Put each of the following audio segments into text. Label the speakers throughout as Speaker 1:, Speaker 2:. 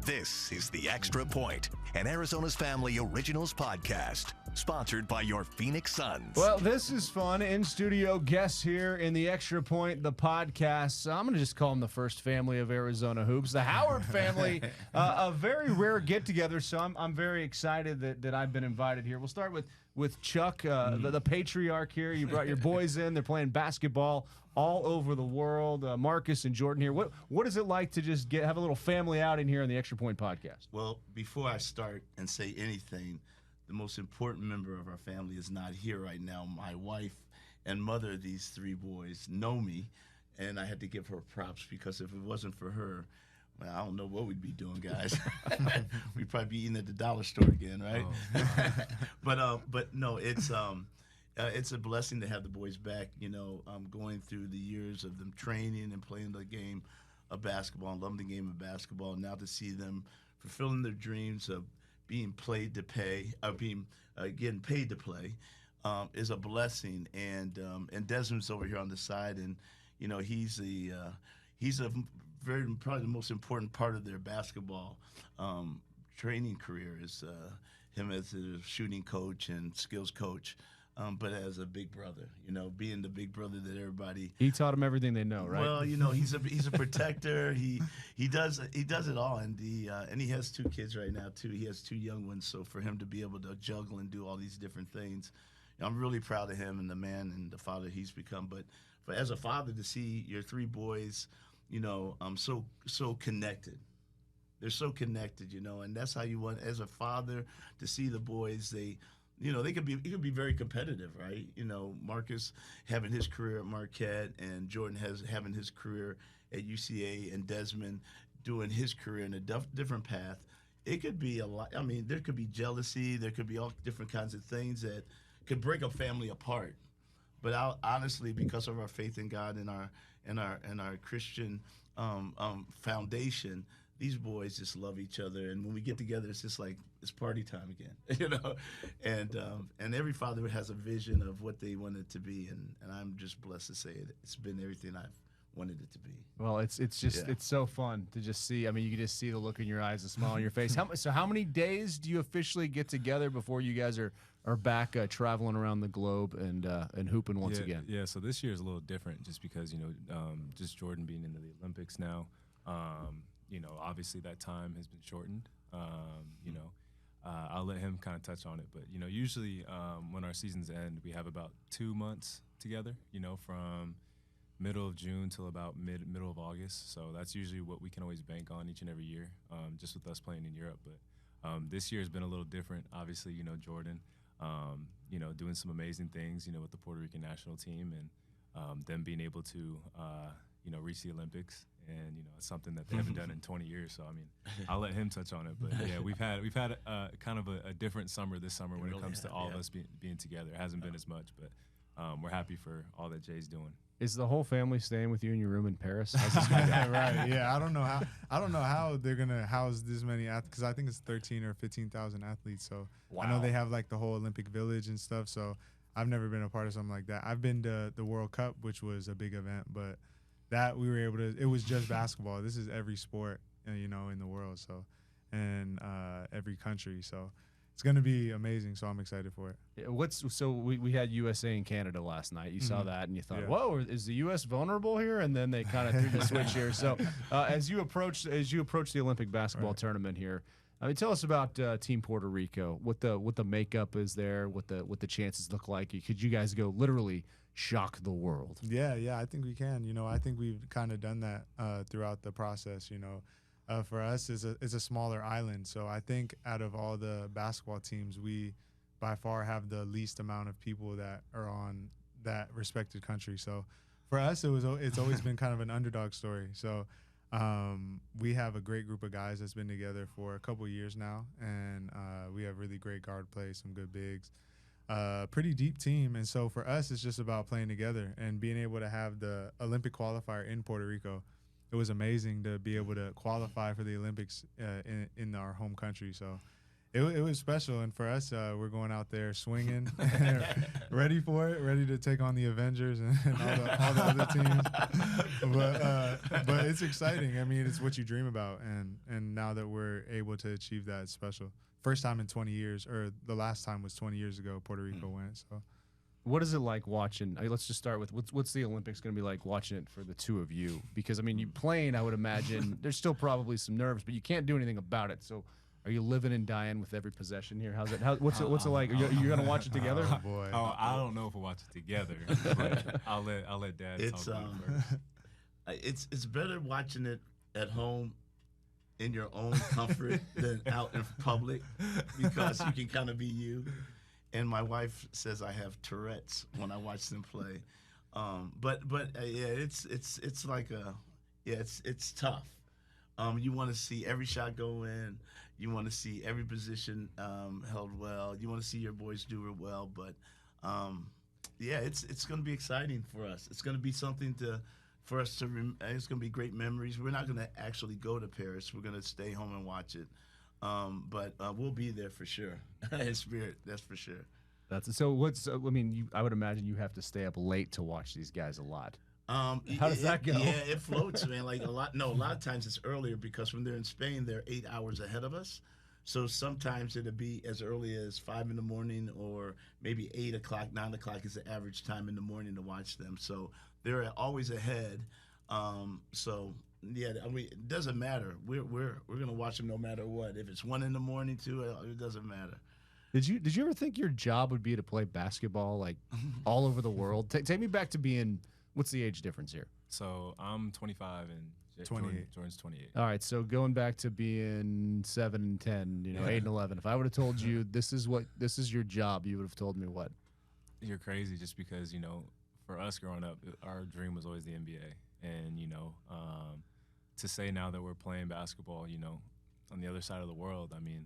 Speaker 1: This is The Extra Point, an Arizona's Family Originals podcast, sponsored by your Phoenix Suns.
Speaker 2: Well, this is fun. In-studio guests here in The Extra Point, the podcast. I'm going to just call them the first family of Arizona hoops, the Howard family. A very rare get-together, so I'm very excited that I've been invited here. We'll start with Chuck, the patriarch here. You brought your boys in. They're playing basketball all over the world. Markus and Jordan here. What is it like to just have a little family outing here on the Extra Point podcast?
Speaker 3: Well, before I start and say anything, the most important member of our family is not here right now. My wife and mother of these three boys know me, and I had to give her props because if it wasn't for her, well, I don't know what we'd be doing, guys. We'd probably be eating at the dollar store again, right? Oh. But no, it's a blessing to have the boys back. You know, going through the years of them training and playing the game of basketball and loving the game of basketball. Now to see them fulfilling their dreams of being getting paid to play is a blessing. And Desmond's over here on the side, and you know he's probably the most important part of their basketball training career is him as a shooting coach and skills coach. But as a big brother, you know, being the big brother that everybody.
Speaker 2: He taught them everything they know, right?
Speaker 3: Well, you know, he's a protector. He does it all, and he has two kids right now too. He has two young ones, so for him to be able to juggle and do all these different things, you know, I'm really proud of him and the man and the father he's become. But as a father, to see your three boys, you know, so connected. They're so connected, you know, and that's how you want as a father to see the boys. You know, it could be very competitive, right? You know, Markus having his career at Marquette and Jordan having his career at UCA and Desmond doing his career in a different path. It could be a lot. I mean, there could be jealousy. There could be all different kinds of things that could break a family apart. But honestly, because of our faith in God and our Christian foundation, these boys just love each other, and when we get together, it's just like it's party time again, you know. And every father has a vision of what they want it to be, and I'm just blessed to say it's been everything I've wanted it to be.
Speaker 2: Well, it's so fun to just see. I mean, you can just see the look in your eyes, the smile on your face. How many days do you officially get together before you guys are back traveling around the globe and hooping once again?
Speaker 4: Yeah. So this year is a little different, just because just Jordan being into the Olympics now. You know, obviously that time has been shortened. I'll let him kind of touch on it, but you know, usually when our seasons end, we have about 2 months together. You know, from middle of June till about middle of August. So that's usually what we can always bank on each and every year, just with us playing in Europe. But this year has been a little different. Obviously, you know, Jordan, you know, doing some amazing things, you know, with the Puerto Rican national team, and them being able to, you know, reach the Olympics. And you know, it's something that they haven't done in 20 years. So I mean, I'll let him touch on it. But yeah, we've had kind of a different summer this summer when it comes to all of us being together. It hasn't been as much, but we're happy for all that Jay's doing.
Speaker 2: Is the whole family staying with you in your room in Paris?
Speaker 5: Right. Yeah. I don't know how they're gonna house this many athletes, because I think it's 13 or 15,000 athletes. So wow. I know they have like the whole Olympic Village and stuff. So I've never been a part of something like that. I've been to the World Cup, which was a big event, but that we were able to. It was just basketball. This is every sport, you know, in the world. So, and every country. So, it's going to be amazing. So I'm excited for it.
Speaker 2: Yeah, we had USA and Canada last night. You saw that and you thought, whoa, is the U.S. vulnerable here? And then they kind of threw the switch here. So, as you approach the Olympic basketball tournament here, I mean, tell us about Team Puerto Rico. What the makeup is there? What the chances look like? Could you guys go literally shock the world?
Speaker 5: Yeah, I think we can. You know, I think we've kind of done that throughout the process. You know, for us, it's a smaller island, so I think out of all the basketball teams, we by far have the least amount of people that are on that respected country. So for us, it's always been kind of an underdog story. So we have a great group of guys that's been together for a couple years now, and we have really great guard play, some good bigs. Pretty deep team, and so for us it's just about playing together and being able to have the Olympic qualifier in Puerto Rico. It was amazing to be able to qualify for the Olympics in our home country, so it was special. And for us, we're going out there swinging, ready for it, ready to take on the Avengers and all the other teams. But it's exciting. I mean, it's what you dream about. And now that we're able to achieve that, it's special. First time in 20 years, or the last time was 20 years ago, Puerto Rico went. So.
Speaker 2: What is it like watching? Let's just start with what's the Olympics going to be like watching it for the two of you? Because, I mean, you playing, I would imagine, there's still probably some nerves, but you can't do anything about it. So are you living and dying with every possession here? How's it? What's it like? Are you going to watch it together?
Speaker 5: Oh, boy.
Speaker 4: Oh, I don't know if we'll watch it together, but I'll let Dad talk about it first.
Speaker 3: It's better watching it at home in your own comfort than out in public, because you can kind of be you. And my wife says I have Tourette's when I watch them play, but yeah, it's like it's tough. You want to see every shot go in. You want to see every position held well. You want to see your boys do it well. But yeah, it's going to be exciting for us. It's going to be something for us to. It's going to be great memories. We're not going to actually go to Paris. We're going to stay home and watch it. But we'll be there for sure. In spirit, that's for sure.
Speaker 2: I mean, I would imagine you have to stay up late to watch these guys a lot. How does that go?
Speaker 3: Yeah, it floats, man. Like a lot of times it's earlier, because when they're in Spain, they're 8 hours ahead of us. So sometimes it'll be as early as 5 in the morning, or maybe 8 o'clock, 9 o'clock is the average time in the morning to watch them. So they're always ahead. So yeah, I mean, it doesn't matter. We're gonna watch them no matter what. If it's 1 in the morning, 2, it doesn't matter.
Speaker 2: Did you ever think your job would be to play basketball like all over the world? Take me back to being. What's the age difference here?
Speaker 4: So I'm 25 and
Speaker 5: 28.
Speaker 4: Jordan's 28.
Speaker 2: All right, so going back to being 7 and 10, 8 and 11. If I would have told you this is your job, you would have told me what?
Speaker 4: You're crazy, just because for us growing up, our dream was always the NBA, and to say now that we're playing basketball, on the other side of the world, I mean,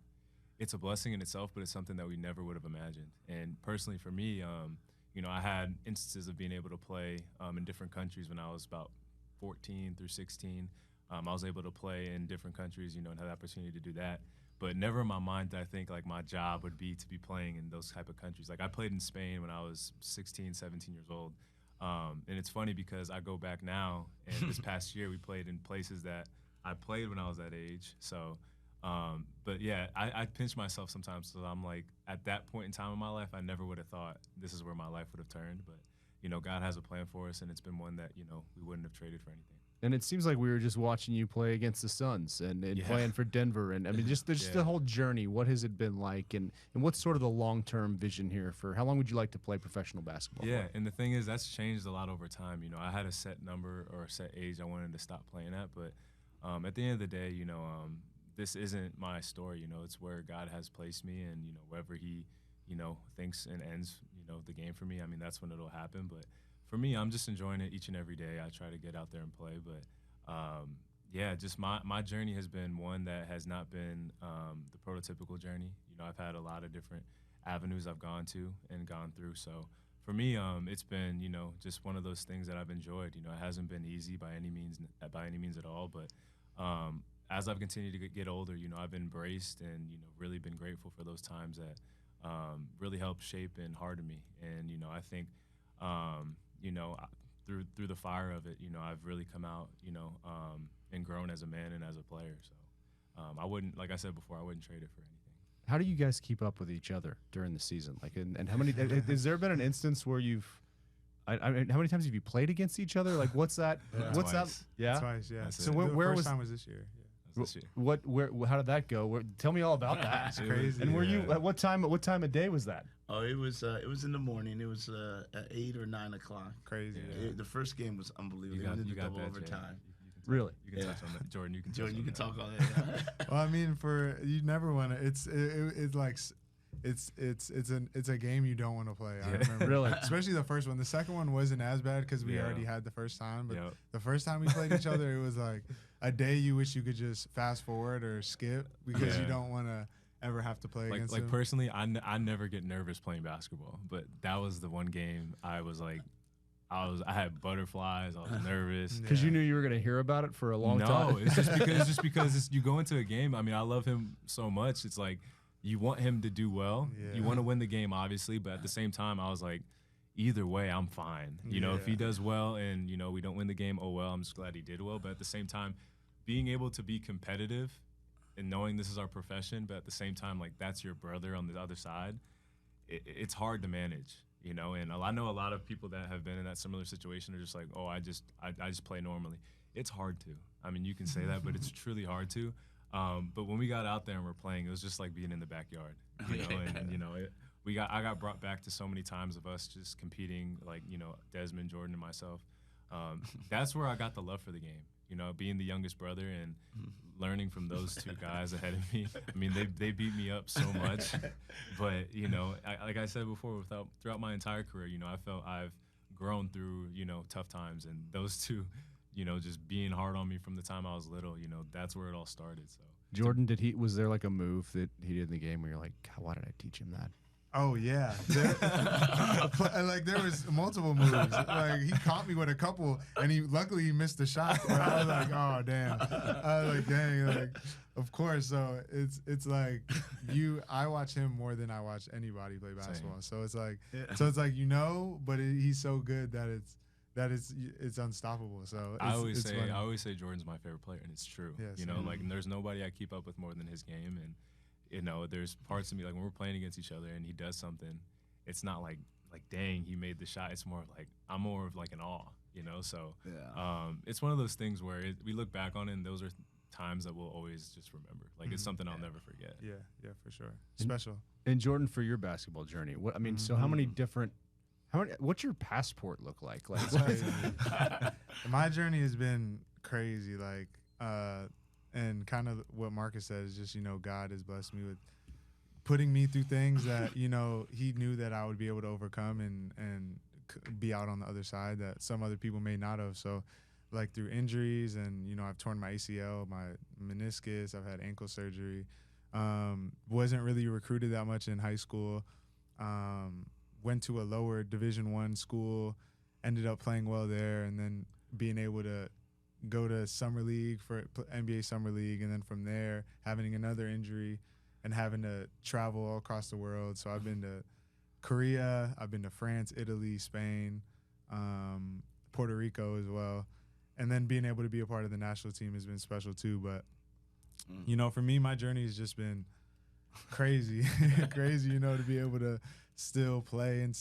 Speaker 4: it's a blessing in itself, but it's something that we never would have imagined. And personally, for me, I had instances of being able to play in different countries when I was about 14 through 16. I was able to play in different countries, and had the opportunity to do that. But never in my mind did I think like my job would be to be playing in those type of countries. Like I played in Spain when I was 16, 17 years old. And it's funny because I go back now, and this past year we played in places that I played when I was that age. So, but yeah, I pinch myself sometimes. So I'm like, at that point in time in my life, I never would have thought this is where my life would have turned. But, God has a plan for us, and it's been one that, we wouldn't have traded for anything.
Speaker 2: And it seems like we were just watching you play against the Suns and playing for Denver. And I mean, just the whole journey. What has it been like? And what's sort of the long-term vision here for how long would you like to play professional basketball?
Speaker 4: Yeah, and the thing is, that's changed a lot over time. I had a set number or a set age I wanted to stop playing at. But at the end of the day, this isn't my story. It's where God has placed me, and, wherever he, thinks and ends, the game for me, I mean, that's when it'll happen. But for me, I'm just enjoying it each and every day. I try to get out there and play. But, yeah, just my journey has been one that has not been the prototypical journey. I've had a lot of different avenues I've gone to and gone through. So for me, it's been, just one of those things that I've enjoyed. It hasn't been easy by any means at all. But as I've continued to get older, I've embraced and, really been grateful for those times that really helped shape and harden me. And, I think, through the fire of it, I've really come out, and grown as a man and as a player. So I wouldn't, like I said before, I wouldn't trade it for anything.
Speaker 2: How do you guys keep up with each other during the season? Like, and how many? Has there been an instance where you've? I mean, how many times have you played against each other? Like, what's that? What's
Speaker 4: Twice.
Speaker 2: that? Yeah,
Speaker 5: Twice, yeah.
Speaker 2: So where
Speaker 5: first
Speaker 2: was?
Speaker 5: time was this year? Yeah.
Speaker 4: This year.
Speaker 2: How did that go? Tell me all about that.
Speaker 5: It's crazy.
Speaker 2: And were you at what time of day was that?
Speaker 3: Oh, it was in the morning. It was at 8 or 9 o'clock.
Speaker 5: Crazy.
Speaker 4: Yeah.
Speaker 3: The first game was unbelievable.
Speaker 4: You
Speaker 3: They went into
Speaker 4: got
Speaker 3: double
Speaker 4: that, Jay.
Speaker 3: overtime.
Speaker 2: Really?
Speaker 4: You can touch on that, Jordan. You can touch
Speaker 3: Jordan,
Speaker 4: on
Speaker 3: you can
Speaker 4: that.
Speaker 3: talk all that.
Speaker 5: Well, I mean, you never want to. It's like it's a game you don't want to play. I remember.
Speaker 2: Really?
Speaker 5: Especially the first one. The second one wasn't as bad because we
Speaker 4: Yeah.
Speaker 5: already had the first time. But
Speaker 4: Yep.
Speaker 5: the first time we played each other, it was like a day you wish you could just fast forward or skip because you
Speaker 4: Yeah.
Speaker 5: don't want to ever have to play against him.
Speaker 4: Personally, I never get nervous playing basketball, but that was the one game I was like, I had butterflies. I was nervous.
Speaker 2: Because you knew you were going to hear about it for a long time.
Speaker 4: No, it's just because you go into a game. I mean, I love him so much. It's like you want him to do well.
Speaker 5: Yeah.
Speaker 4: You want to win the game, obviously, but at the same time, I was like, either way, I'm fine. You know, if he does well and, you know, we don't win the game, oh, well, I'm just glad he did well. But at the same time, being able to be competitive and knowing this is our profession, but at the same time, like, that's your brother on the other side, it's hard to manage, you know. And I know a lot of people that have been in that similar situation are just like, oh, I just play normally. It's hard to. I mean, you can say that, but it's truly hard to. But when we got out there and we're playing, it was just like being in the backyard, you know. And you know, I got brought back to so many times of us just competing, like, you know, Desmond, Jordan, and myself. That's where I got the love for the game. You know, being the youngest brother and learning from those two guys ahead of me. I mean, they beat me up so much, but you know, like I said before, throughout my entire career, you know, I felt I've grown through, you know, tough times, and those two, you know, just being hard on me from the time I was little, you know, that's where it all started. So,
Speaker 2: Jordan, was there like a move that he did in the game where you're like, God, why did I teach him that?
Speaker 5: Oh yeah, like there was multiple moves. Like he caught me with a couple, and luckily he missed the shot. But I was like, oh damn. I was like, dang, like of course. So it's like I watch him more than I watch anybody play basketball.
Speaker 4: Same.
Speaker 5: So it's like you know, but he's so good that it's unstoppable. So
Speaker 4: I always say Jordan's my favorite player, and it's true.
Speaker 5: Yes,
Speaker 4: you know, like, and there's nobody I keep up with more than his game. And you know, there's parts of me, like when we're playing against each other and he does something, it's not like dang, he made the shot. It's more like I'm more of like an awe, you know. So it's one of those things where we look back on it, and those are times that we'll always just remember. Like it's something I'll never forget.
Speaker 5: Yeah, for sure. Special.
Speaker 2: And Jordan, for your basketball journey, so how many different? What's your passport look like? Like,
Speaker 5: It's crazy. My journey has been crazy. Like, and kind of what Markus said is just, you know, God has blessed me with putting me through things that, you know, he knew that I would be able to overcome and be out on the other side that some other people may not have. So, like, through injuries, and, you know, I've torn my ACL, my meniscus, I've had ankle surgery. Wasn't really recruited that much in high school. Went to a lower Division I school, ended up playing well there, and then being able to go to summer league for NBA summer league, and then from there having another injury and having to travel all across the world. So I've been to Korea, I've been to France, Italy, Spain, Puerto Rico as well, and then being able to be a part of the national team has been special too. But you know, for me, my journey has just been crazy. You know, to be able to still play and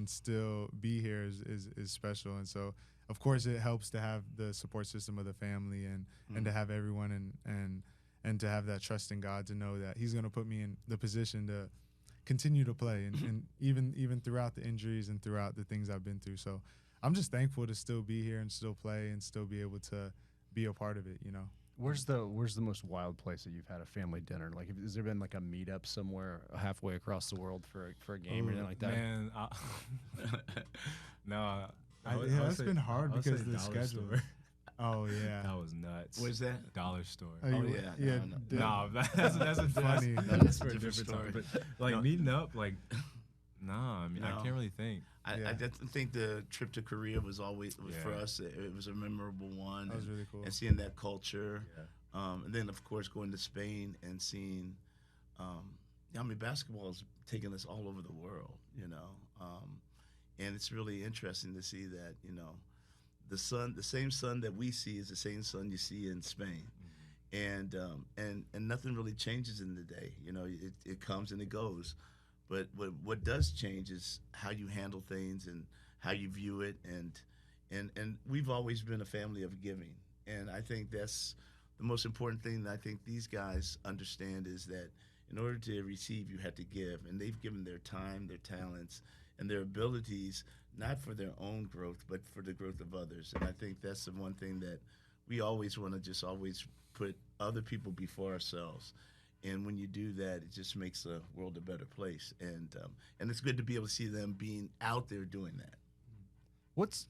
Speaker 5: still be here is special. And so, of course, it helps to have the support system of the family and to have everyone and to have that trust in God to know that he's going to put me in the position to continue to play and even throughout the injuries and throughout the things I've been through. So I'm just thankful to still be here and still play and still be able to be a part of it, you know.
Speaker 2: Where's the most wild place that you've had a family dinner? Like, has there been like a meetup somewhere halfway across the world for a game or anything like that?
Speaker 4: Man, no.
Speaker 5: That's been hard because of the schedule. Oh yeah,
Speaker 4: that was nuts.
Speaker 3: What's that?
Speaker 4: Dollar Store.
Speaker 3: Oh yeah.
Speaker 4: No, that's a
Speaker 5: funny.
Speaker 4: That's for a different story. But like meeting up, like, nah. I mean, I can't really think.
Speaker 3: I definitely think the trip to Korea was always for us. It was a memorable one.
Speaker 5: That was really cool.
Speaker 3: And seeing that culture, and then of course going to Spain and seeing, I mean, basketball is taking us all over the world, you know, and it's really interesting to see that, you know, the same sun that we see is the same sun you see in Spain, and nothing really changes in the day. You know, it comes and it goes. But what does change is how you handle things and how you view it, and we've always been a family of giving, and I think that's the most important thing that I think these guys understand is that in order to receive, you have to give, and they've given their time, their talents, and their abilities not for their own growth, but for the growth of others, and I think that's the one thing that we always want to just always put other people before ourselves. And when you do that, it just makes the world a better place. And it's good to be able to see them being out there doing that.
Speaker 2: What's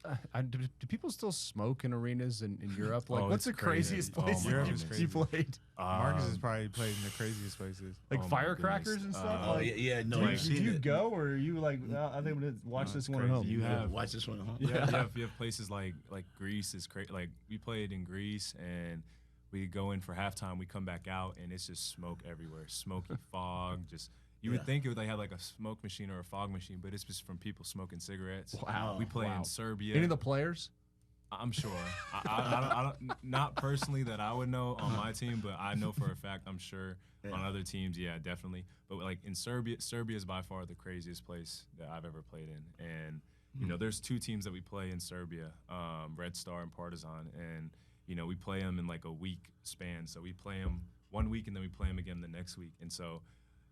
Speaker 2: do people still smoke in arenas in Europe? Like, what's the
Speaker 4: crazy.
Speaker 2: craziest place
Speaker 5: Europe is crazy.
Speaker 2: you played?
Speaker 5: Markus has probably played in the craziest places.
Speaker 2: Like
Speaker 4: my
Speaker 2: firecrackers and stuff?
Speaker 3: No,
Speaker 2: Did you go, or are you like, I think I'm going to watch this one at home?
Speaker 4: You have
Speaker 3: watch this one at home.
Speaker 4: You have places like Greece is crazy. Like, we played in Greece, and we go in for halftime, we come back out, and it's just smoke everywhere, smoky fog. Just you would think it would have like a smoke machine or a fog machine, but it's just from people smoking cigarettes.
Speaker 2: Wow.
Speaker 4: We play
Speaker 2: Wow.
Speaker 4: in Serbia.
Speaker 2: Any of the players?
Speaker 4: I'm sure. I don't, not personally that I would know on my team, but I know for a fact I'm sure on other teams, yeah, definitely. But like in Serbia is by far the craziest place that I've ever played in. And, you know, there's 2 teams that we play in Serbia, Red Star and Partizan. And, you know, we play them in like a week span. So we play them 1 week and then we play them again the next week. And so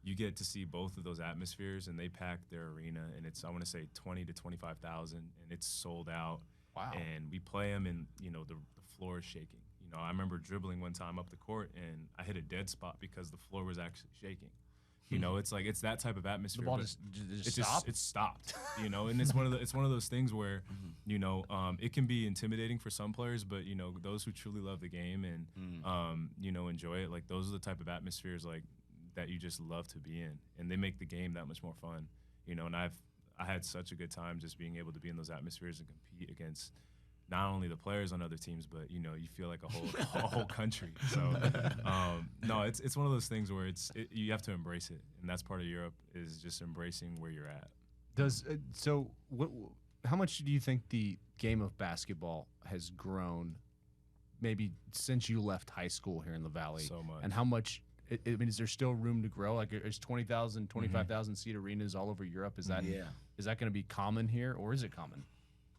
Speaker 4: you get to see both of those atmospheres, and they pack their arena, and it's, I want to say 20 to 25,000, and it's sold out.
Speaker 2: Wow.
Speaker 4: And we play them, and, you know, the floor is shaking. You know, I remember dribbling one time up the court, and I hit a dead spot because the floor was actually shaking. You know, it's like, it's that type of atmosphere.
Speaker 2: The ball
Speaker 4: but
Speaker 2: just
Speaker 4: it
Speaker 2: stopped?
Speaker 4: It stopped, you know, and it's one of those things where, you know, it can be intimidating for some players, but, you know, those who truly love the game and, you know, enjoy it, like, those are the type of atmospheres, like, that you just love to be in, and they make the game that much more fun, you know. And I had such a good time just being able to be in those atmospheres and compete against not only the players on other teams, but, you know, you feel like a whole country. So no, it's one of those things where you have to embrace it, and that's part of Europe, is just embracing where you're at.
Speaker 2: How much do you think the game of basketball has grown, maybe since you left high school here in the Valley?
Speaker 4: So much.
Speaker 2: And how much? I mean, is there still room to grow? Like, there's 20,000, 25,000 seat arenas all over Europe. Is that going to be common here, or is it common?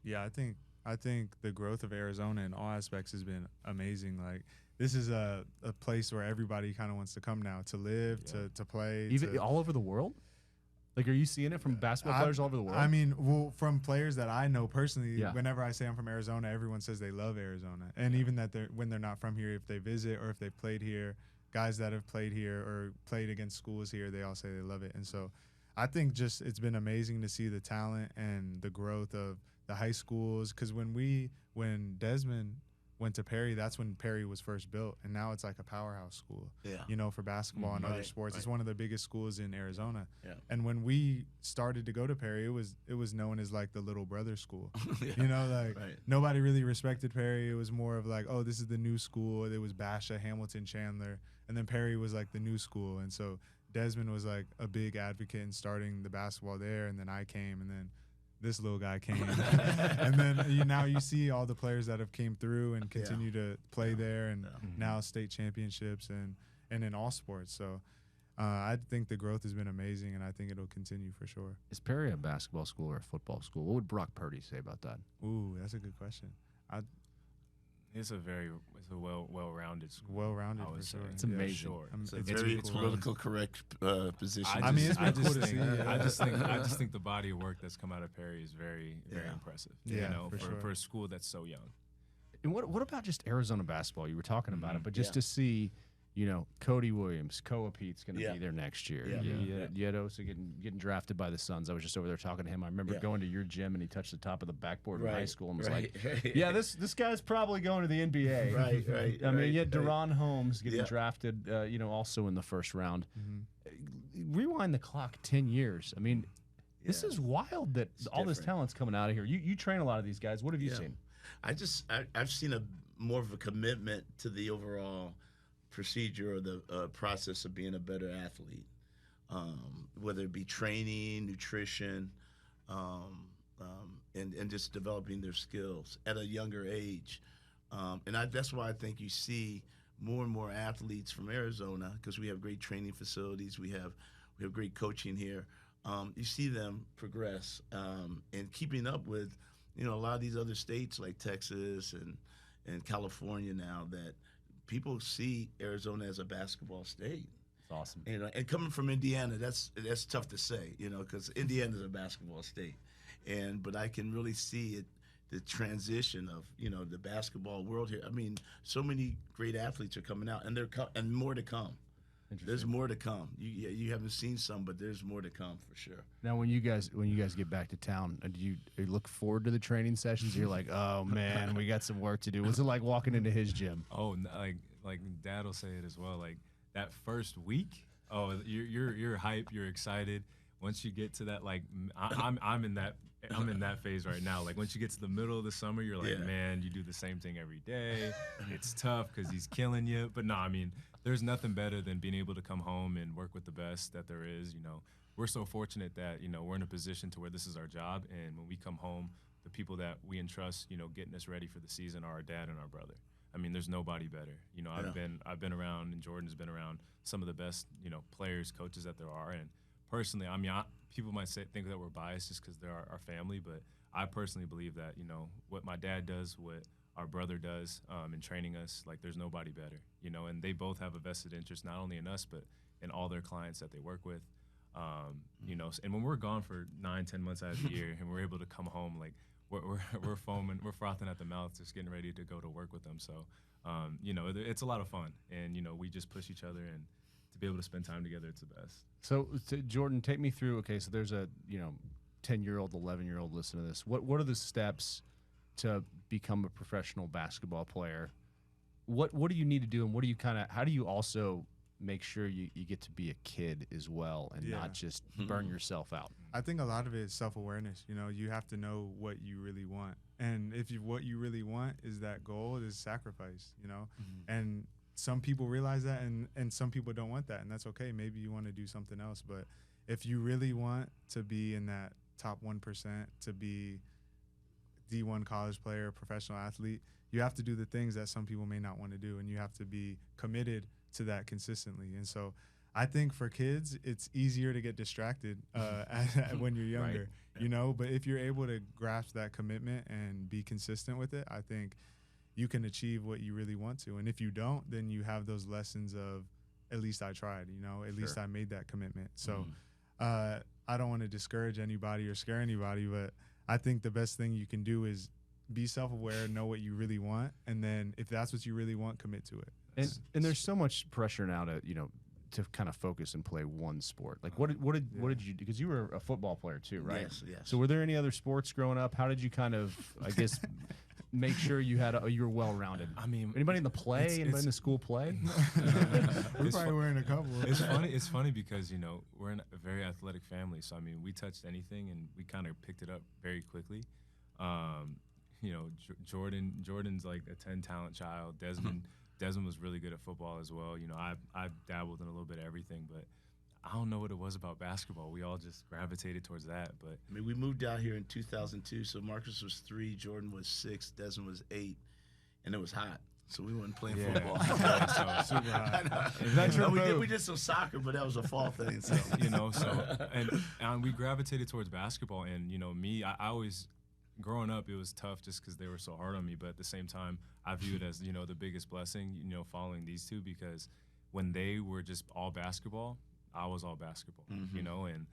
Speaker 5: Yeah, I think the growth of Arizona in all aspects has been amazing. Like, this is a place where everybody kind of wants to come now to live, to play.
Speaker 2: Even all over the world? Like, are you seeing it from basketball players all over the world?
Speaker 5: I mean, well, from players that I know personally, whenever I say I'm from Arizona, everyone says they love Arizona. And even that when they're not from here, if they visit or if they played here, guys that have played here or played against schools here, they all say they love it. And so I think just it's been amazing to see the talent and the growth of the high schools. Because when Desmond went to Perry, that's when Perry was first built, and now it's like a powerhouse school, you know, for basketball and other sports. Right. It's one of the biggest schools in Arizona. Yeah. And when we started to go to Perry, it was known as like the little brother school. You know, like nobody really respected Perry. It was more of like, oh, this is the new school. It was Basha, Hamilton, Chandler, and then Perry was like the new school. And so Desmond was like a big advocate in starting the basketball there, and then I came, and then this little guy came. And then now you see all the players that have came through and continue to play there, and now state championships and in all sports. So I think the growth has been amazing, and I think it'll continue for sure.
Speaker 2: Is Perry a basketball school or a football school? What would Brock Purdy say about that?
Speaker 5: Ooh, that's a good question.
Speaker 4: It's a well-rounded school.
Speaker 5: Well-rounded for sure.
Speaker 2: It's amazing.
Speaker 4: Sure.
Speaker 3: It's a very politically correct position.
Speaker 5: I mean, it's been cool to see.
Speaker 4: I just think the body of work that's come out of Perry is very impressive.
Speaker 5: Yeah,
Speaker 4: you know,
Speaker 5: for
Speaker 4: for a school that's so young.
Speaker 2: And what about just Arizona basketball? You were talking about it, but just to see, you know, Cody Williams, Koa Pete's going to be there next year. Yedosa getting drafted by the Suns. I was just over there talking to him. I remember going to your gym, and he touched the top of the backboard in high school and was like, "Yeah, this guy's probably going to the NBA."
Speaker 3: Right.
Speaker 2: I mean, Deron Holmes getting drafted, you know, also in the first round. Rewind the clock 10 years. I mean, this is wild that all this talent's coming out of here. You train a lot of these guys. What have you seen?
Speaker 3: I've seen more of a commitment to the overall procedure or the process of being a better athlete, whether it be training, nutrition, and just developing their skills at a younger age. That's why I think you see more and more athletes from Arizona, because we have great training facilities, we have great coaching here. You see them progress and keeping up with, you know, a lot of these other states like Texas and California now, that people see Arizona as a basketball state.
Speaker 2: It's awesome.
Speaker 3: You know, and coming from Indiana, that's tough to say, you know, because Indiana is a basketball state. But I can really see it, the transition of, you know, the basketball world here. I mean, so many great athletes are coming out, and more to come. There's more to come. You haven't seen some, but there's more to come for sure.
Speaker 2: Now, when you guys get back to town, do you look forward to the training sessions? You're like, oh man, we got some work to do. What's it like walking into his gym?
Speaker 4: Oh, like Dad will say it as well. Like that first week, oh, you're hype, you're excited. once you get to that, like I'm in that phase right now. Like once you get to the middle of the summer, you're like, man, you do the same thing every day. It's tough because he's killing you. But no, I mean, there's nothing better than being able to come home and work with the best that there is. You know, we're so fortunate that, you know, we're in a position to where this is our job, and when we come home, the people that we entrust, you know, getting us ready for the season are our dad and our brother. I mean, there's nobody better. You know, I've been around, and Jordan's been around some of the best, you know, players, coaches that there are. And personally, I mean, people might think that we're biased just because they're our family, but I personally believe that, you know, what my dad does, what our brother does in training us, like there's nobody better, you know, and they both have a vested interest not only in us, but in all their clients that they work with. You know, and when we're gone for 9-10 months out of the year and we're able to come home, like we're foaming, we're frothing at the mouth, just getting ready to go to work with them. So, you know, it's a lot of fun, and you know, we just push each other, and to be able to spend time together, it's the best.
Speaker 2: So, Jordan, take me through. Okay, so there's a 10-year-old, 11-year-old listening to this. What are the steps to become a professional basketball player? What do you need to do, and what do you how do you also make sure you get to be a kid as well and not just burn yourself out?
Speaker 5: I think a lot of it is self-awareness. You know, you have to know what you really want. And if what you really want is that goal, is sacrifice, you know. And some people realize that, and some people don't want that, and that's okay. Maybe you want to do something else. But if you really want to be in that top 1%, to be D1 college player, professional athlete, you have to do the things that some people may not want to do, and you have to be committed to that consistently. And so I think for kids, it's easier to get distracted when you're younger, you know, but if you're able to grasp that commitment and be consistent with it, I think you can achieve what you really want to. And if you don't, then you have those lessons of, at least I tried, you know, at least I made that commitment. So I don't want to discourage anybody or scare anybody, but I think the best thing you can do is be self-aware, know what you really want, and then if that's what you really want, commit to it.
Speaker 2: And there's so much pressure now to, you know, to kind of focus and play one sport. Like what did you do? Because you were a football player too, right?
Speaker 3: Yes.
Speaker 2: So were there any other sports growing up? How did you kind of, I guess, make sure you were well-rounded? I mean, anybody in the play? Anybody in the school play?
Speaker 5: We're probably wearing a couple.
Speaker 4: It's funny because, you know, we're in a very athletic family. So, I mean, we touched anything and we kind of picked it up very quickly. You know, Jordan's like a 10-talent child. Desmond was really good at football as well. You know, I dabbled in a little bit of everything, but I don't know what it was about basketball. We all just gravitated towards that. But
Speaker 3: I mean, we moved out here in 2002, so Markus was 3, Jordan was 6, Desmond was 8, and it was hot. So we weren't playing football.
Speaker 2: Super hot. Is that your move?
Speaker 3: We did some soccer, but that was a fall thing. So
Speaker 4: you know, and we gravitated towards basketball. And you know, me, I always, growing up, it was tough just because they were so hard on me. But at the same time, I view it as, you know, the biggest blessing, you know, following these two, because when they were just all basketball, I was all basketball, you know, and,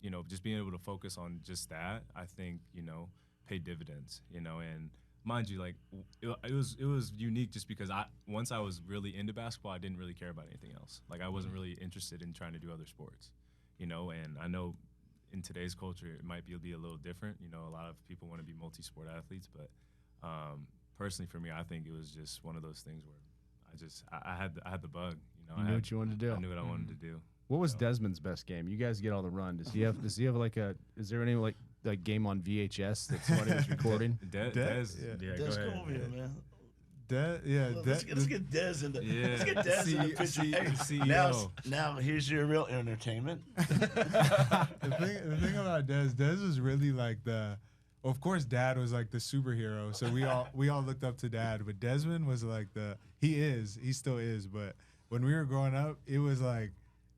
Speaker 4: you know, just being able to focus on just that, I think, you know, paid dividends, you know, and mind you, like, it was unique just because once I was really into basketball, I didn't really care about anything else. Like, I wasn't really interested in trying to do other sports, you know, and I know in today's culture, it might be a little different. You know, a lot of people want to be multi-sport athletes, but personally for me, I think it was just one of those things where I had the bug. You know,
Speaker 2: You knew what you wanted to do.
Speaker 4: I knew what I wanted to do.
Speaker 2: What was Desmond's best game? You guys get all the run. Does he have like is there any like game on VHS that somebody was recording?
Speaker 4: Des,
Speaker 3: Des,
Speaker 4: go ahead.
Speaker 3: come over here, man.
Speaker 5: Let's
Speaker 3: get Des in the let's get Des in the picture.
Speaker 4: CEO.
Speaker 3: Now here's your real entertainment.
Speaker 5: The thing about Des was really like of course Dad was like the superhero, so we all looked up to Dad, but Desmond was like he still is, but when we were growing up, it was like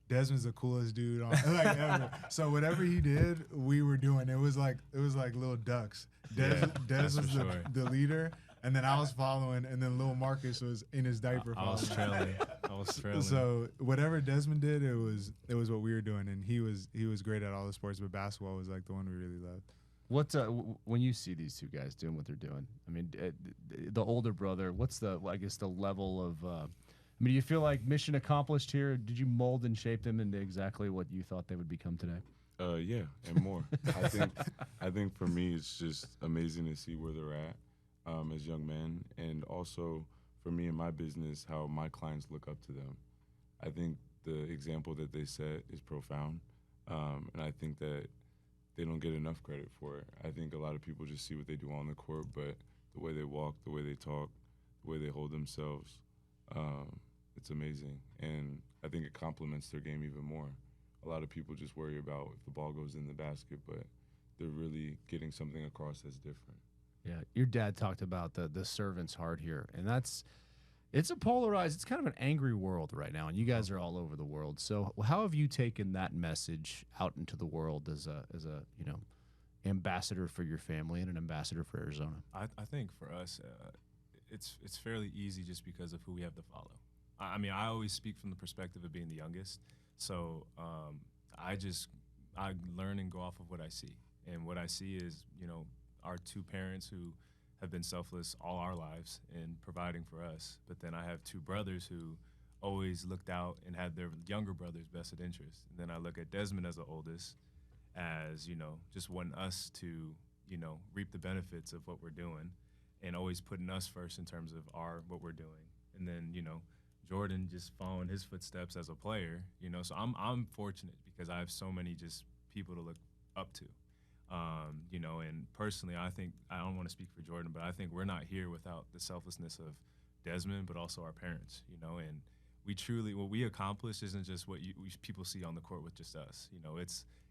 Speaker 5: Desmond's the coolest dude like ever. So whatever he did, we were doing. It was like little ducks. Des was the leader. And then I was following, and then little Markus was in his diaper following.
Speaker 4: I was trailing.
Speaker 5: So whatever Desmond did, it was what we were doing, and he was great at all the sports, but basketball was like the one we really loved.
Speaker 2: What when you see these two guys doing what they're doing? I mean, the older brother. What's the level of? I mean, do you feel like mission accomplished here? Did you mold and shape them into exactly what you thought they would become today?
Speaker 6: Yeah, and more. I think for me, it's just amazing to see where they're at. As young men, and also for me in my business, how my clients look up to them. I think the example that they set is profound. And I think that they don't get enough credit for it. I think a lot of people just see what they do on the court, but the way they walk, the way they talk, the way they hold themselves, it's amazing. And I think it complements their game even more. A lot of people just worry about if the ball goes in the basket, but they're really getting something across that's different.
Speaker 2: Yeah, your dad talked about the servant's heart here, and it's a polarized, it's kind of an angry world right now, and you guys are all over the world. So how have you taken that message out into the world as a ambassador for your family and an ambassador for Arizona?
Speaker 4: I think for us, it's fairly easy just because of who we have to follow. I mean, I always speak from the perspective of being the youngest, so I learn and go off of what I see, and what I see is our two parents who have been selfless all our lives in providing for us. But then I have two brothers who always looked out and had their younger brother's best interest. And then I look at Desmond as the oldest as, just wanting us to, reap the benefits of what we're doing and always putting us first in terms of what we're doing. And then, Jordan just following his footsteps as a player, so I'm fortunate because I have so many just people to look up to. And personally, I think, I don't want to speak for Jordan, but I think we're not here without the selflessness of Desmond, but also our parents, and we truly, what we accomplish isn't just what people see on the court with just us.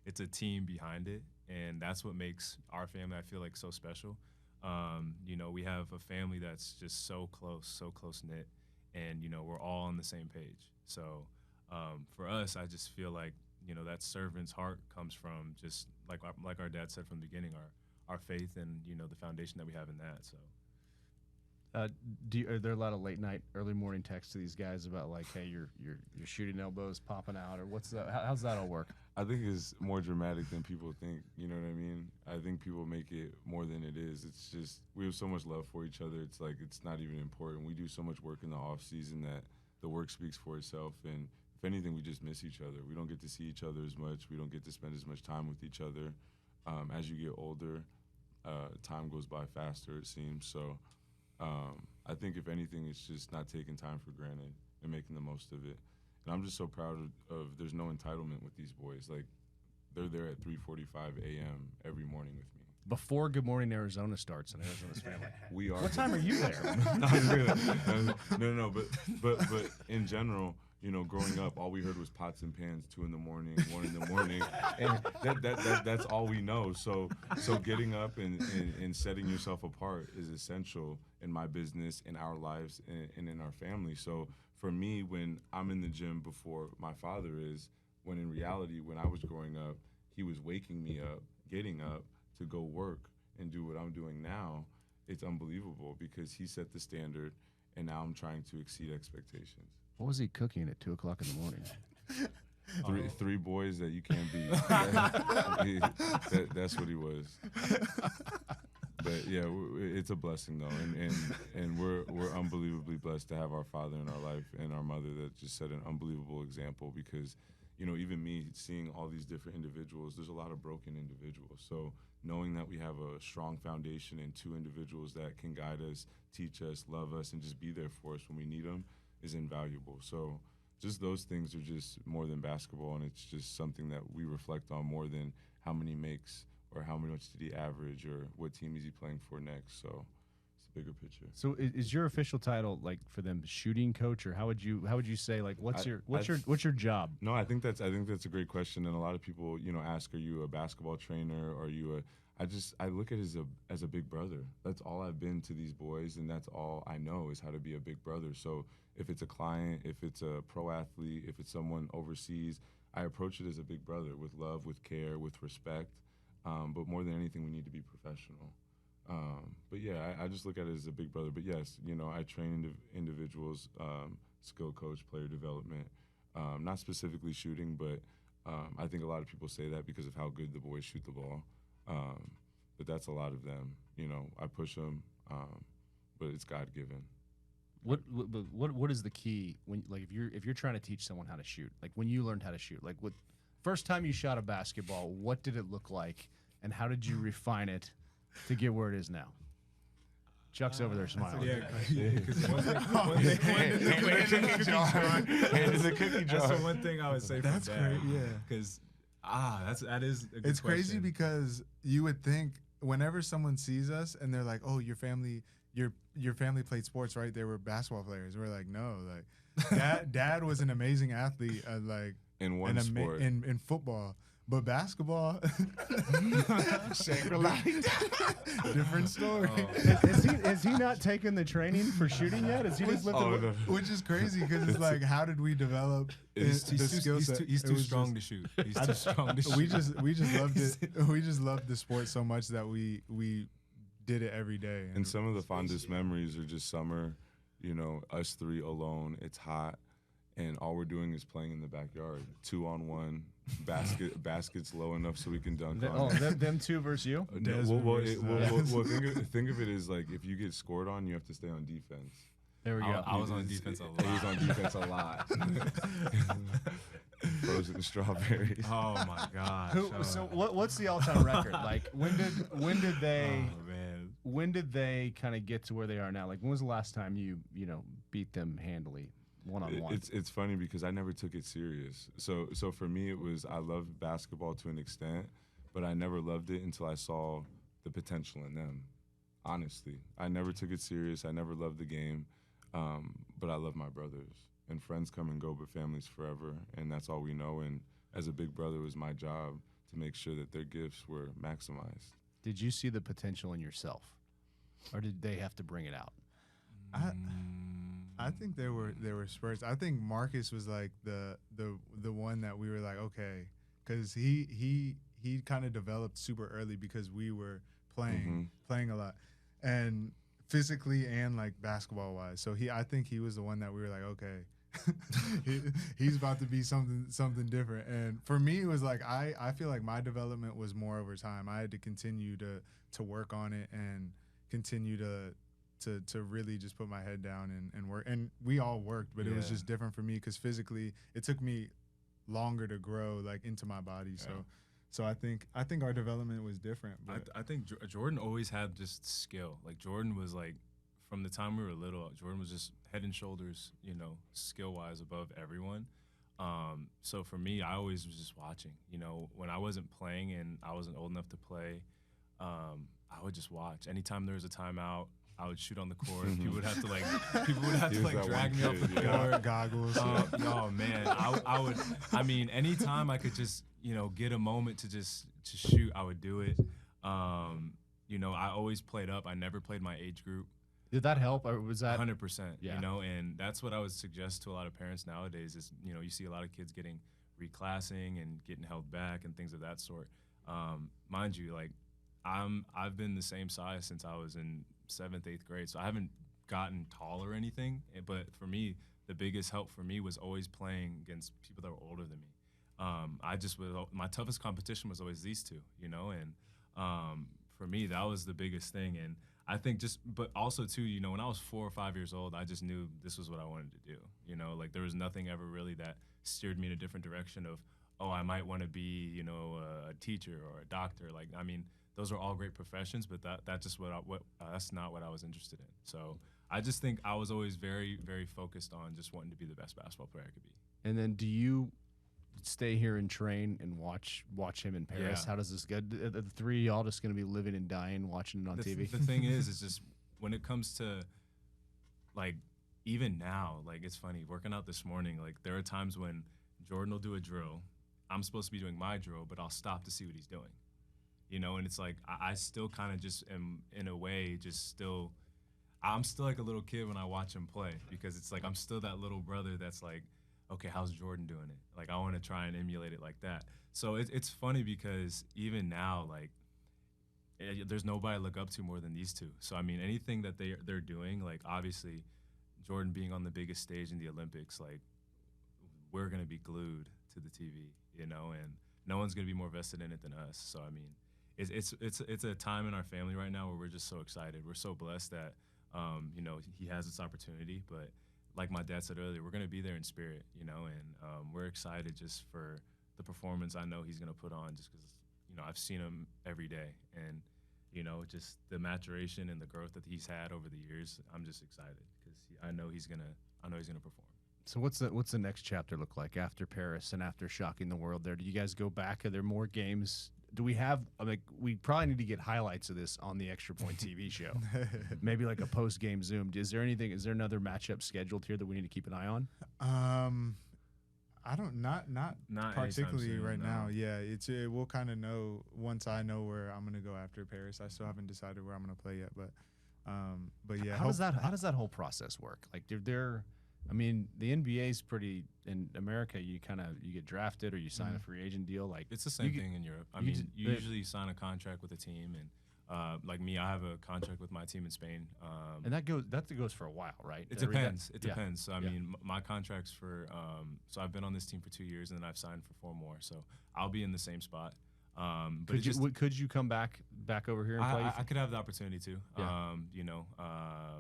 Speaker 4: It's a team behind it, and that's what makes our family, I feel like, so special. We have a family that's just so close-knit, and, we're all on the same page. So for us, I just feel like, that servant's heart comes from just like our dad said from the beginning, our faith and the foundation that we have in that. So,
Speaker 2: are there a lot of late night, early morning texts to these guys about like, hey, your shooting elbows popping out, or what's that? How's that all work?
Speaker 6: I think it's more dramatic than people think. You know what I mean? I think people make it more than it is. It's just we have so much love for each other. It's like it's not even important. We do so much work in the off season that the work speaks for itself. And if anything, we just miss each other. We don't get to see each other as much. We don't get to spend as much time with each other. As you get older, time goes by faster, it seems. So I think, if anything, it's just not taking time for granted and making the most of it. And I'm just so proud of there's no entitlement with these boys. Like, they're there at 3:45 a.m. every morning with me.
Speaker 2: Before Good Morning Arizona starts in Arizona's family.
Speaker 6: We are.
Speaker 2: What time are you there?
Speaker 6: No, but in general, growing up, all we heard was pots and pans, 2 in the morning, 1 in the morning, and that's all we know. So getting up and setting yourself apart is essential in my business, in our lives, and in our family. So for me, when I'm in the gym before my father is, when in reality, when I was growing up, he was waking me up, getting up to go work and do what I'm doing now, it's unbelievable because he set the standard, and now I'm trying to exceed expectations.
Speaker 2: What was he cooking at 2 o'clock in the morning?
Speaker 6: Three boys that you can't beat. That's what he was. But yeah, it's a blessing though, and we're unbelievably blessed to have our father in our life and our mother that just set an unbelievable example. Because, even me seeing all these different individuals, there's a lot of broken individuals. So knowing that we have a strong foundation and 2 individuals that can guide us, teach us, love us, and just be there for us when we need them is invaluable. So just those things are just more than basketball, and it's just something that we reflect on more than how many makes or how much did he average or what team is he playing for next. So it's a bigger picture.
Speaker 2: So is your official title, like, for them, shooting coach, or how would you say, like, what's your job?
Speaker 6: No, I think that's a great question, and a lot of people ask, are you a basketball trainer, or are you I look at it as a big brother. That's all I've been to these boys, and that's all I know is how to be a big brother. So if it's a client, if it's a pro athlete, if it's someone overseas, I approach it as a big brother, with love, with care, with respect. But more than anything, we need to be professional. But yeah, I just look at it as a big brother. But yes, I train individuals, skill coach, player development, not specifically shooting, but I think a lot of people say that because of how good the boys shoot the ball. But that's a lot of them. I push them, but it's God-given.
Speaker 2: What is the key when, like, if you're trying to teach someone how to shoot, like when you learned how to shoot, like, what first time you shot a basketball, what did it look like, and how did you refine it to get where it is now? Chuck's over there smiling.
Speaker 4: That's the one thing I would say. That's great. Yeah, because That is a good
Speaker 5: It's crazy
Speaker 4: question.
Speaker 5: because you would think whenever someone sees us and they're like, "Oh, your family played sports, right? They were basketball players." We're like, "No, like dad was an amazing athlete,
Speaker 6: In one sport.
Speaker 5: in football, but basketball, different story."
Speaker 2: Is he not taking the training for shooting yet? Is he just lifting?
Speaker 6: Oh, no.
Speaker 5: Which is crazy because it's like, how did we develop the skill set?
Speaker 4: He's
Speaker 5: It
Speaker 4: too
Speaker 5: was
Speaker 4: strong to shoot. He's too strong to shoot.
Speaker 5: We just loved it. We just loved the sport so much that we did it every day.
Speaker 6: And some of the fondest memories are just summer, us three alone. It's hot, and all we're doing is playing in the backyard. 2-on-1, baskets low enough so we can dunk on it.
Speaker 2: Them two versus you?
Speaker 6: Think of it as like if you get scored on, you have to stay on defense.
Speaker 2: There we go.
Speaker 4: I was on defense a lot.
Speaker 6: He was on defense a lot. Frozen strawberries.
Speaker 4: Oh my gosh.
Speaker 2: What's the all-time record? Like when did they?
Speaker 4: Oh man.
Speaker 2: When did they kind of get to where they are now? Like when was the last time you beat them handily? One-on-one.
Speaker 6: It's funny because I never took it serious. So for me, it was I loved basketball to an extent, but I never loved it until I saw the potential in them. Honestly, I never took it serious. I never loved the game, but I love my brothers. And friends come and go, but family's forever, and that's all we know. And as a big brother, it was my job to make sure that their gifts were maximized.
Speaker 2: Did you see the potential in yourself, or did they have to bring it out?
Speaker 5: I think there were spurts. I think Markus was like the one that we were like, okay, because he kind of developed super early because we were playing a lot, and physically and like basketball wise. So I think he was the one that we were like, okay, he's about to be something different. And for me, it was like I feel like my development was more over time. I had to continue to work on it and continue to really just put my head down and work. And we all worked, but it was just different for me because physically it took me longer to grow like into my body. So I think our development was different. But
Speaker 4: I think Jordan always had just skill. Like Jordan was like, from the time we were little, Jordan was just head and shoulders, skill-wise above everyone. So for me, I always was just watching. When I wasn't playing and I wasn't old enough to play, I would just watch. Anytime there was a timeout, I would shoot on the court. People would have to drag me off the court.
Speaker 5: Goggles.
Speaker 4: Oh man, I would. I mean, anytime I could just get a moment to shoot, I would do it. I always played up. I never played my age group.
Speaker 2: Did that help, or was that
Speaker 4: 100%?
Speaker 2: Yeah.
Speaker 4: And that's what I would suggest to a lot of parents nowadays. Is you see a lot of kids getting reclassing and getting held back and things of that sort. Mind you, like I've been the same size since I was in 7th, 8th grade, so I haven't gotten tall or anything. But for me, the biggest help for me was always playing against people that were older than me. My toughest competition was always these two, and for me that was the biggest thing. And I think but also too, when I was 4 or 5 years old, I just knew this was what I wanted to do. Like there was nothing ever really that steered me in a different direction of, oh, I might want to be, a teacher or a doctor. Like, I mean, those are all great professions, but that's just that's not what I was interested in. So I just think I was always very, very focused on just wanting to be the best basketball player I could be.
Speaker 2: And then do you stay here and train and watch him in Paris?
Speaker 4: Yeah.
Speaker 2: How does this go? The three of y'all just going to be living and dying watching it on TV?
Speaker 4: The thing is just when it comes to, like, even now, like, it's funny, working out this morning, like, there are times when Jordan will do a drill. I'm supposed to be doing my drill, but I'll stop to see what he's doing. And it's like I still kind of just am, in a way, I'm still like a little kid when I watch him play, because it's like I'm still that little brother that's like, okay, how's Jordan doing it? Like, I want to try and emulate it like that. So it's funny because even now, like, there's nobody I look up to more than these two. So, I mean, anything that they're doing, like, obviously, Jordan being on the biggest stage in the Olympics, like, we're going to be glued to the TV, and no one's going to be more vested in it than us. So, I mean, it's a time in our family right now where we're just so excited. We're so blessed that, he has this opportunity. But like my dad said earlier, we're going to be there in spirit, and we're excited just for the performance I know he's going to put on, just because, I've seen him every day. And, just the maturation and the growth that he's had over the years, I'm just excited because I know he's going to perform.
Speaker 2: So what's the next chapter look like after Paris and after shocking the world there? Do you guys go back? Are there more games? Do we have like we probably need to get highlights of this on the Extra Point TV show? Maybe like a post game Zoom. Is there another matchup scheduled here that we need to keep an eye on?
Speaker 5: I don't not particularly
Speaker 4: soon,
Speaker 5: right
Speaker 4: no.
Speaker 5: now. Yeah, we'll kind of know once I know where I'm gonna go after Paris. I still haven't decided where I'm gonna play yet, but yeah.
Speaker 2: How does that whole process work? Like I mean, the NBA's pretty in America. You get drafted or you sign a free agent deal. Like
Speaker 4: It's the same thing in Europe. I mean, you usually sign a contract with a team, and like me, I have a contract with my team in Spain.
Speaker 2: and that goes for a while, right?
Speaker 4: It depends. It
Speaker 2: yeah.
Speaker 4: depends. So, I mean, my contract's for so I've been on this team for 2 years, and then I've signed for 4 more. So I'll be in the same spot. But
Speaker 2: Could you come back over here and play?
Speaker 4: I could have the opportunity to.
Speaker 2: Yeah.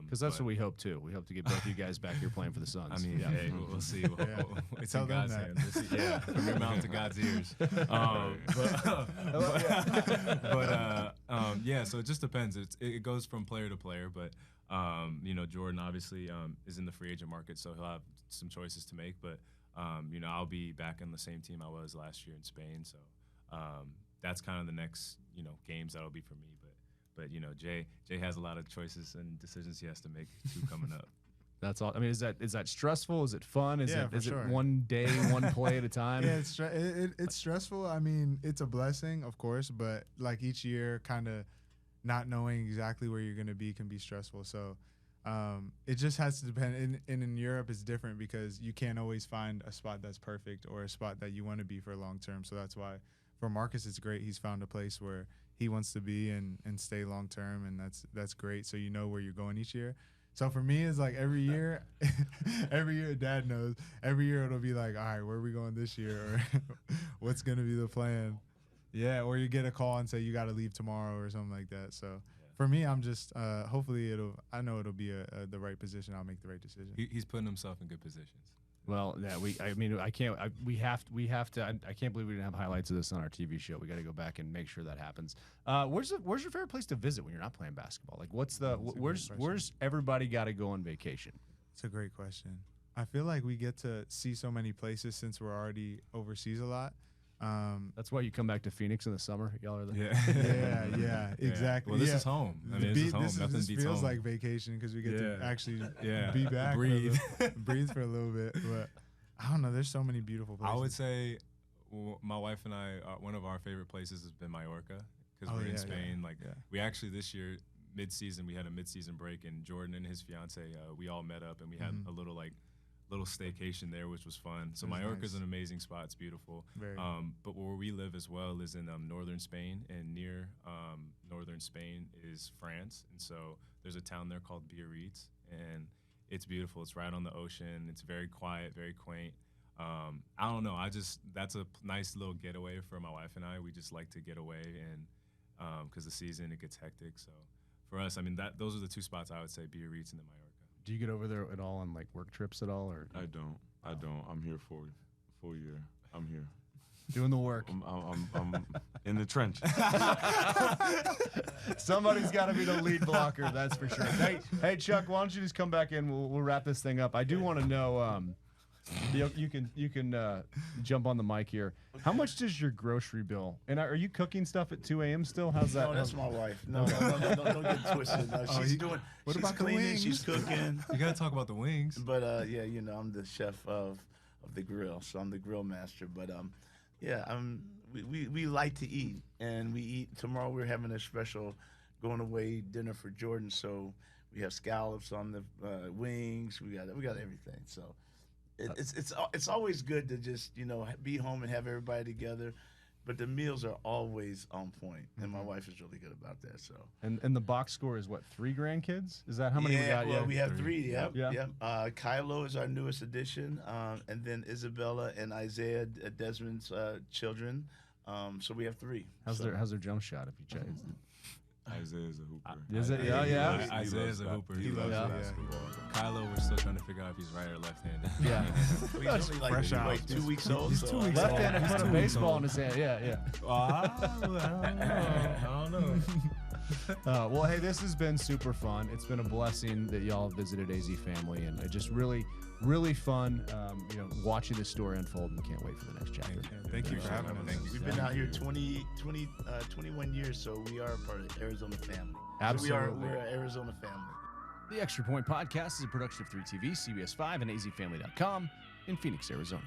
Speaker 2: Because that's
Speaker 4: but-
Speaker 2: what we hope too. We hope to get both of you guys back here playing for the Suns.
Speaker 4: I mean,
Speaker 2: yeah.
Speaker 4: hey, we'll see. It's
Speaker 5: Tell
Speaker 4: in
Speaker 5: them
Speaker 4: God's
Speaker 5: that.
Speaker 4: hands. We'll see. Yeah, from your mouth to God's ears. Yeah, so it just depends. It goes from player to player, but Jordan obviously is in the free agent market, so he'll have some choices to make. But I'll be back on the same team I was last year in Spain, so that's kind of the next games that'll be for me. But Jay has a lot of choices and decisions he has to make too coming up.
Speaker 2: That's all. I mean, is that stressful? Is it fun? Is
Speaker 5: Yeah, for
Speaker 2: it
Speaker 5: sure.
Speaker 2: one day, one play at a time?
Speaker 5: Yeah, it's stressful. I mean, it's a blessing, of course, but like each year, kind of not knowing exactly where you're going to be can be stressful. So it just has to depend. In Europe, it's different because you can't always find a spot that's perfect or a spot that you want to be for long term. So that's why for Markus, it's great. He's found a place where he wants to be and stay long term, and that's great. So you know where you're going each year. So for me, it's like every year, Dad knows. Every year it'll be like, all right, where are we going this year, or what's gonna be the plan? Yeah, or you get a call and say you got to leave tomorrow or something like that. So for me, I'm just hopefully I know it'll be the right position. I'll make the right decision.
Speaker 4: He's putting himself in good positions.
Speaker 2: Well, yeah, I can't. We have to. I can't believe we didn't have highlights of this on our TV show. We got to go back and make sure that happens. Where's your favorite place to visit when you're not playing basketball? Like, where's everybody got to go on vacation?
Speaker 5: It's a great question. I feel like we get to see so many places since we're already overseas a lot.
Speaker 2: That's why you come back to Phoenix in the summer. Y'all are there.
Speaker 5: Yeah, exactly.
Speaker 4: Well, this is home. I mean, this is home. Nothing
Speaker 5: this
Speaker 4: beats
Speaker 5: feels
Speaker 4: home.
Speaker 5: like vacation because we get to actually
Speaker 4: Yeah.
Speaker 5: be back,
Speaker 4: Breathe.
Speaker 5: breathe for a little bit. But I don't know. There's so many beautiful places.
Speaker 4: I would say my wife and I, one of our favorite places has been Mallorca because we're in Spain. We actually this year mid-season we had a mid-season break, and Jordan and his fiance we all met up and we had a little staycation there, which was fun. So Mallorca's an amazing spot. It's beautiful. But where we live as well is in northern Spain, and near northern Spain is France. And so there's a town there called Biarritz, and it's beautiful. It's right on the ocean. It's very quiet, very quaint. I don't know. That's a nice little getaway for my wife and I. We just like to get away, and because the season it gets hectic. So for us, I mean those are the two spots I would say: Biarritz and then Mallorca.
Speaker 2: Do you get over there at all on like work trips at all, or
Speaker 6: I don't. I'm here for a full year. I'm here.
Speaker 2: doing the work?
Speaker 6: I'm in the trench.
Speaker 2: Somebody's got to be the lead blocker, that's for sure. Hey, Chuck, why don't you just come back in? We'll wrap this thing up. I do want to know. You can jump on the mic here. How much does your grocery bill? And are you cooking stuff at 2 a.m. still? How's that?
Speaker 3: No, that's my wife. No, don't get twisted. No, she's doing.
Speaker 5: What
Speaker 3: she's
Speaker 5: about the
Speaker 3: cleaning.
Speaker 5: wings?
Speaker 3: She's cooking.
Speaker 4: You gotta talk about the wings.
Speaker 3: But I'm the chef of the grill, so I'm the grill master. But we like to eat, and we eat. Tomorrow we're having a special going away dinner for Jordan, so we have scallops on the wings. We got everything. So it's always good to just be home and have everybody together. But the meals are always on point, and my wife is really good about that. So
Speaker 2: And the box score is what, 3 grandkids? Is that how many we got?
Speaker 3: Well, we have 3. Yep.
Speaker 2: Yeah.
Speaker 3: Kylo is our newest addition, and then Isabella and Isaiah, Desmond's children. So we have 3.
Speaker 2: How's their jump shot? If you check,
Speaker 6: Isaiah's a hooper.
Speaker 2: is it? Yeah.
Speaker 4: Isaiah's a hooper.
Speaker 6: He loves
Speaker 2: Yeah.
Speaker 6: basketball.
Speaker 4: Kylo, we're still trying to figure out if he's right or left-handed.
Speaker 2: Yeah.
Speaker 3: He's only
Speaker 5: fresh out.
Speaker 3: like 2 weeks old.
Speaker 5: He's
Speaker 3: so
Speaker 5: 2 weeks
Speaker 2: Left-handed
Speaker 4: He's
Speaker 2: put a
Speaker 4: 2 weeks
Speaker 2: baseball
Speaker 4: old.
Speaker 2: in his hand. Yeah.
Speaker 4: I don't know.
Speaker 2: Well, hey, this has been super fun. It's been a blessing that y'all visited AZ Family, and it just really fun, watching this story unfold, and can't wait for the next chapter.
Speaker 5: Thank you for having us.
Speaker 3: We've been out here 21 years, so we are a part of the Arizona family.
Speaker 2: Absolutely.
Speaker 3: So we're an Arizona family.
Speaker 2: The Extra Point Podcast is a production of 3TV, CBS 5, and azfamily.com in Phoenix, Arizona.